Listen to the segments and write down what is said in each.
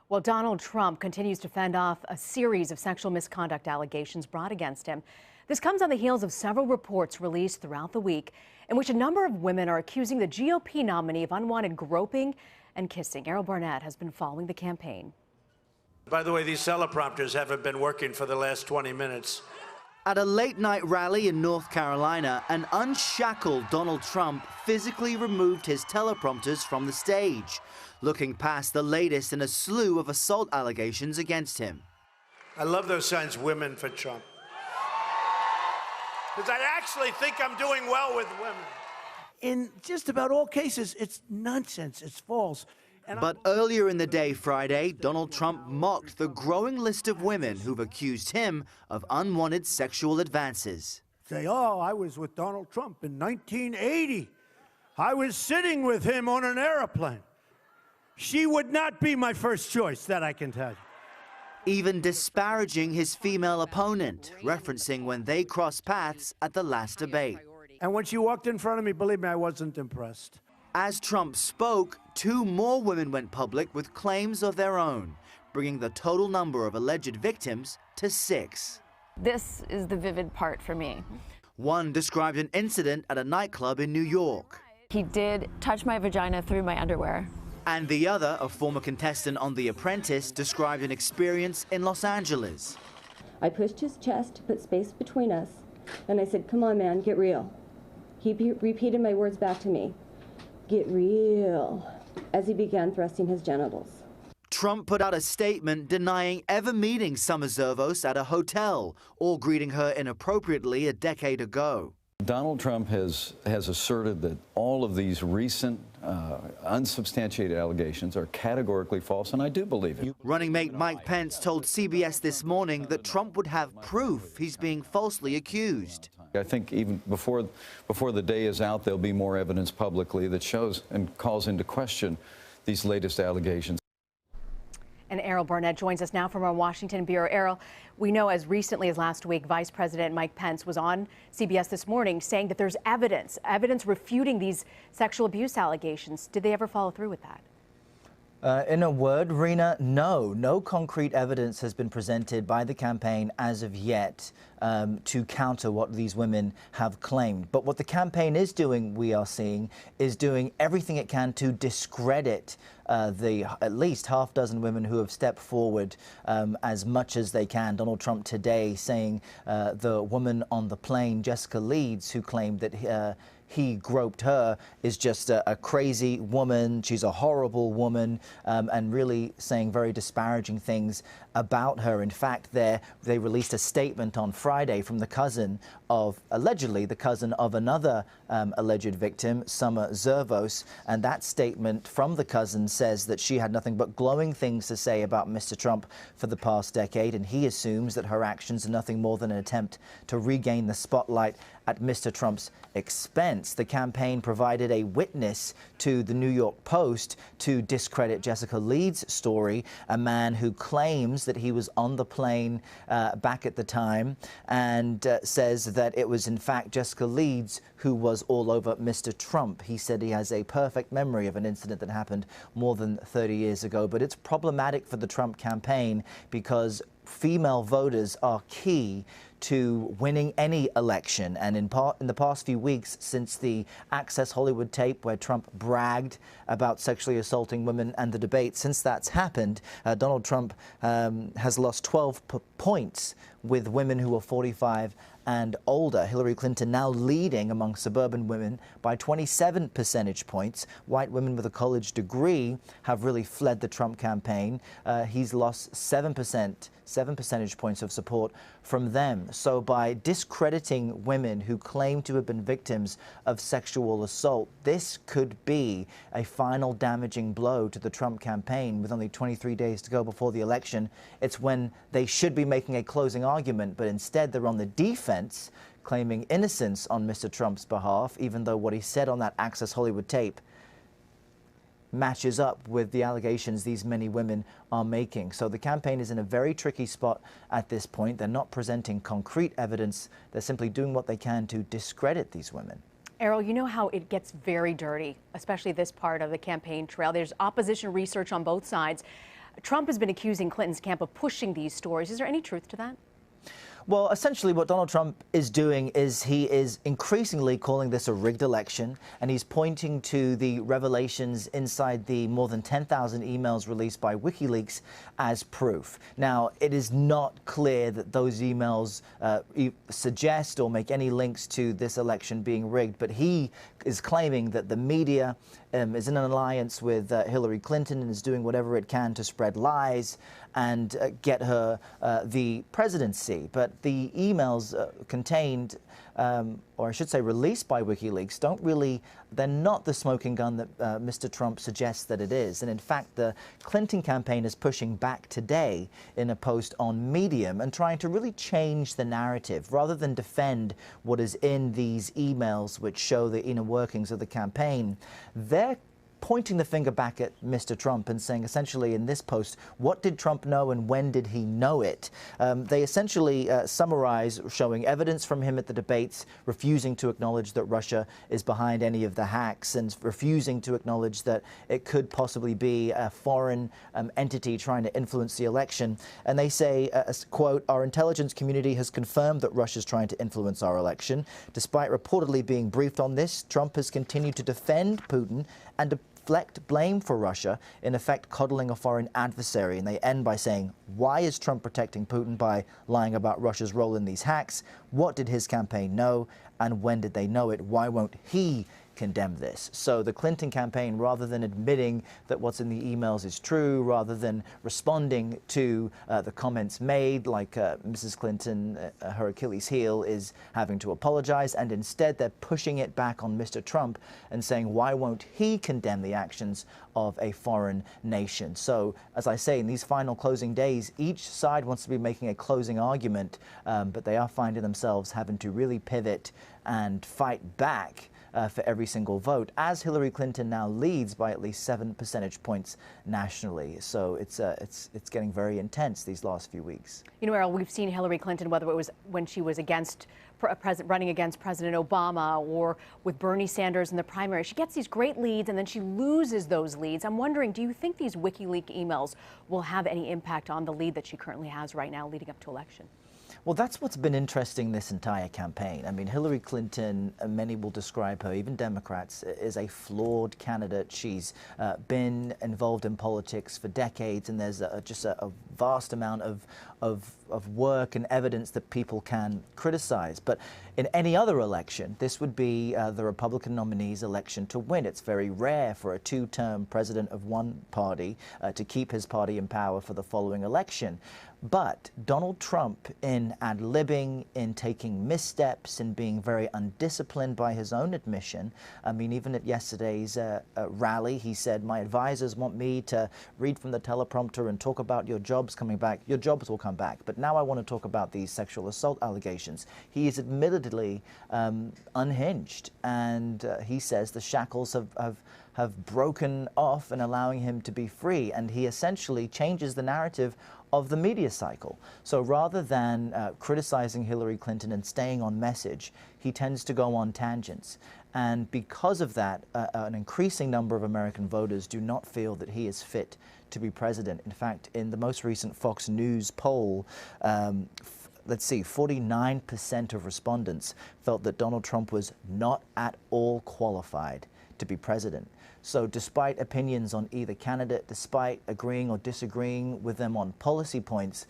Well, Donald Trump continues to fend off a series of sexual misconduct allegations brought against him. This comes on the heels of several reports released throughout the week in which a number of women are accusing the GOP nominee of unwanted groping and kissing. Errol Barnett has been following the campaign. By the way, these teleprompters haven't been working for the last 20 minutes. At a late-night rally in North Carolina, an unshackled Donald Trump physically removed his teleprompters from the stage, looking past the latest in a slew of assault allegations against him. I love those signs, women for Trump. Because I actually think I'm doing well with women. In just about all cases, it's nonsense, it's false. But earlier in the day Friday, Donald Trump mocked the growing list of women who've accused him of unwanted sexual advances. Say, oh, I was with Donald Trump in 1980. I was sitting with him on an airplane. She would not be my first choice, that I can tell you. Even disparaging his female opponent, referencing when they crossed paths at the last debate. And when she walked in front of me, believe me, I wasn't impressed. As Trump spoke, two more women went public with claims of their own, bringing the total number of alleged victims to 6. This is the vivid part for me. One described an incident at a nightclub in New York. He did touch my vagina through my underwear. And the other, a former contestant on The Apprentice, described an experience in Los Angeles. I pushed his chest to put space between us, and I said, "Come on, man, get real." He repeated my words back to me. "Get real," as he began thrusting his genitals. Trump put out a statement denying ever meeting Summer Zervos at a hotel or greeting her inappropriately a decade ago. Donald Trump has asserted that all of these recent unsubstantiated allegations are categorically false, and I do believe it. Running mate Mike Pence told CBS this morning that Trump would have proof he's being falsely accused. I think even before the day is out, there'll be more evidence publicly that shows and calls into question these latest allegations. And Errol Barnett joins us now from our Washington bureau. Errol, we know as recently as last week, Vice President Mike Pence was on CBS this morning saying that there's evidence refuting these sexual abuse allegations. Did they ever follow through with that? In a word, Rena, no concrete evidence has been presented by the campaign as of yet to counter what these women have claimed. But what the campaign is doing, we are seeing, is doing everything it can to discredit the at least half dozen women who have stepped forward as much as they can. Donald Trump today saying the woman on the plane, Jessica Leeds, who claimed that he groped her, is just a crazy woman. She's a horrible woman, and really saying very disparaging things about her. In fact, they released a statement on Friday from the cousin of, allegedly, the cousin of another alleged victim, Summer Zervos, and that statement from the cousin says that she had nothing but glowing things to say about Mr. Trump for the past decade, and he assumes that her actions are nothing more than an attempt to regain the spotlight at Mr. Trump's expense. The campaign provided a witness to the New York Post to discredit Jessica Leeds' story, a man who claims that he was on the plane back at the time and says that it was in fact Jessica Leeds who was all over Mr. Trump. He said he has a perfect memory of an incident that happened more than 30 years ago. But it's problematic for the Trump campaign because female voters are key to winning any election. And in the past few weeks, since the Access Hollywood tape where Trump bragged about sexually assaulting women and the debate, since that's happened, Donald Trump has lost 12 points with women who are 45 and older. Hillary Clinton now leading among suburban women by 27 percentage points. White women with a college degree have really fled the Trump campaign. He's lost 7 percentage points of support from them. So by discrediting women who claim to have been victims of sexual assault, this could be a final damaging blow to the Trump campaign. With only 23 days to go before the election, it's when they should be making a closing argument, but instead they're on the defense, claiming innocence on Mr. Trump's behalf, even though what he said on that Access Hollywood tape matches up with the allegations these many women are making. So the campaign is in a very tricky spot at this point. They're not presenting concrete evidence. They're simply doing what they can to discredit these women. Errol, you know how it gets very dirty, especially this part of the campaign trail. There's opposition research on both sides. Trump has been accusing Clinton's camp of pushing these stories. Is there any truth to that? Well, essentially what Donald Trump is doing is he is increasingly calling this a rigged election, and he's pointing to the revelations inside the more than 10,000 emails released by WikiLeaks as proof. Now, it is not clear that those emails suggest or make any links to this election being rigged, but he is claiming that the media is in an alliance with Hillary Clinton and is doing whatever it can to spread lies and get her the presidency. But the emails contained, or I should say released by WikiLeaks, they're not the smoking gun that Mr. Trump suggests that it is. And in fact, the Clinton campaign is pushing back today in a post on Medium and trying to really change the narrative rather than defend what is in these emails which show the inner workings of the campaign. They're pointing the finger back at Mr. Trump and saying essentially in this post, what did Trump know and when did he know it? They essentially summarize showing evidence from him at the debates, refusing to acknowledge that Russia is behind any of the hacks and refusing to acknowledge that it could possibly be a foreign entity trying to influence the election. And they say, quote, "Our intelligence community has confirmed that Russia is trying to influence our election. Despite reportedly being briefed on this, Trump has continued to defend Putin and deflect blame for Russia, in effect coddling a foreign adversary." And they end by saying, why is Trump protecting Putin by lying about Russia's role in these hacks? What did his campaign know? And when did they know it? Why won't he condemn this? So the Clinton campaign, rather than admitting that what's in the emails is true, rather than responding to the comments made, like Mrs. Clinton, her Achilles heel is having to apologize, and instead they're pushing it back on Mr. Trump and saying, why won't he condemn the actions of a foreign nation? So, as I say, in these final closing days, each side wants to be making a closing argument, but they are finding themselves having to really pivot and fight back for every single vote, as Hillary Clinton now leads by at least 7 percentage points nationally. So it's getting very intense these last few weeks. You know, Errol, we've seen Hillary Clinton, whether it was when she was running against President Obama or with Bernie Sanders in the primary, she gets these great leads and then she loses those leads. I'm wondering, do you think these WikiLeaks emails will have any impact on the lead that she currently has right now leading up to election? Well, that's what's been interesting this entire campaign. I mean, Hillary Clinton, many will describe her, even Democrats, as a flawed candidate. She's been involved in politics for decades, and there's just a vast amount of work and evidence that people can criticize. But in any other election, this would be the Republican nominee's election to win. It's very rare for a two-term president of one party to keep his party in power for the following election. But Donald Trump, in ad-libbing, in taking missteps, in being very undisciplined by his own admission, I mean, even at yesterday's rally, he said, my advisors want me to read from the teleprompter and talk about your jobs coming back. Your jobs will come back. But now I want to talk about these sexual assault allegations. He is admittedly unhinged, and he says the shackles have broken off and allowing him to be free. And he essentially changes the narrative of the media cycle. So rather than criticizing Hillary Clinton and staying on message, he tends to go on tangents. And because of that, an increasing number of American voters do not feel that he is fit to be president. In fact, in the most recent Fox News poll, let's see, 49% of respondents felt that Donald Trump was not at all qualified to be president. So despite opinions on either candidate, despite agreeing or disagreeing with them on policy points,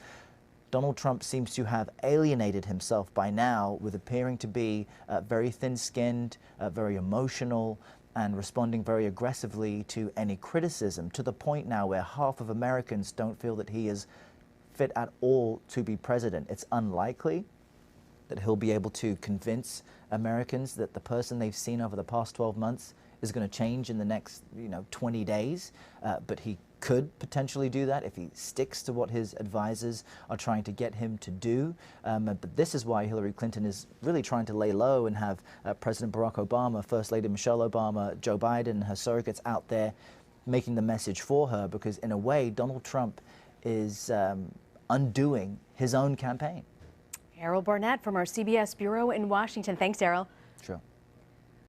Donald Trump seems to have alienated himself by now with appearing to be very thin-skinned, very emotional, and responding very aggressively to any criticism, to the point now where half of Americans don't feel that he is fit at all to be president. It's unlikely that he'll be able to convince Americans that the person they've seen over the past 12 months is going to change in the next 20 days, but he could potentially do that if he sticks to what his advisors are trying to get him to do. But this is why Hillary Clinton is really trying to lay low and have President Barack Obama, First Lady Michelle Obama, Joe Biden, her surrogates out there making the message for her, because in a way Donald Trump is undoing his own campaign. Errol Barnett from our CBS Bureau in Washington. Thanks, Errol.